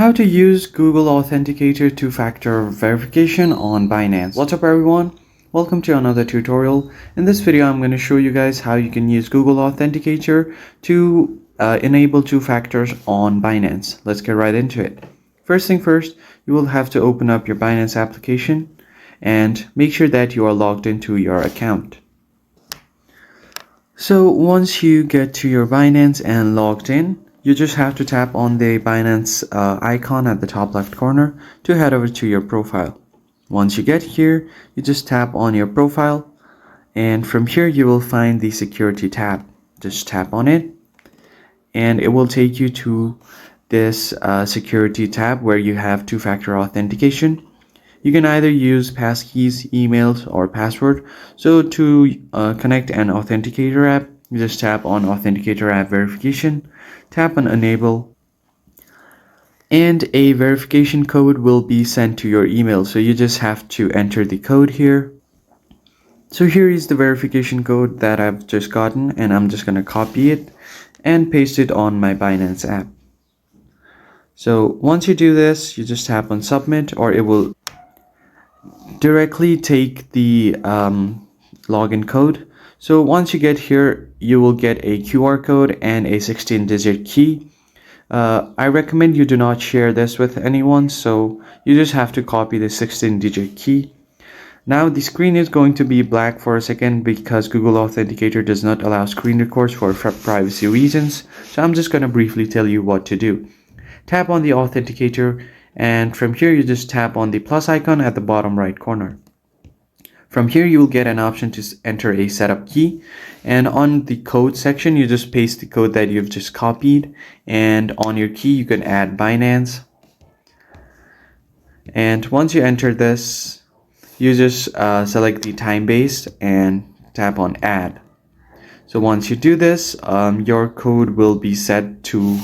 How to use Google Authenticator two-factor verification on Binance. What's up everyone? Welcome to another tutorial. In this video, I'm going to show you guys how you can use Google Authenticator to enable two factors on Binance. Let's get right into it. First thing first, you will have to open up your Binance application and make sure that you are logged into your account. So once you get to your Binance and logged in, you just have to tap on the Binance icon at the top left corner to head over to your profile. Once you get here, you just tap on your profile, and from here you will find the security tab. Just tap on it and it will take you to this security tab where you have two-factor authentication. You can either use passkeys, emails, or password. So to connect an authenticator app, you just tap on Authenticator app verification, tap on enable, and a verification code will be sent to your email. So you just have to enter the code here. So here is the verification code that I've just gotten, and I'm just going to copy it and paste it on my Binance app. So once you do this, you just tap on submit, or it will directly take the login code. So once you get here, you will get a QR code and a 16-digit key. I recommend you do not share this with anyone, so you just have to copy the 16-digit key. Now the screen is going to be black for a second because Google Authenticator does not allow screen records for privacy reasons. So I'm just going to briefly tell you what to do. Tap on the Authenticator, and from here you just tap on the plus icon at the bottom right corner. From here you will get an option to enter a setup key, and on the code section you just paste the code that you've just copied, and on your key you can add Binance. And once you enter this, you just select the time-based and tap on add. So once you do this, your code will be set to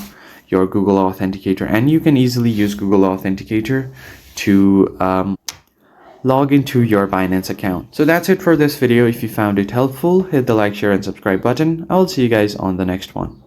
your Google Authenticator, and you can easily use Google Authenticator to log into your Binance account. So that's it for this video. If you found it helpful, hit the like, share, and subscribe button. I will see you guys on the next one.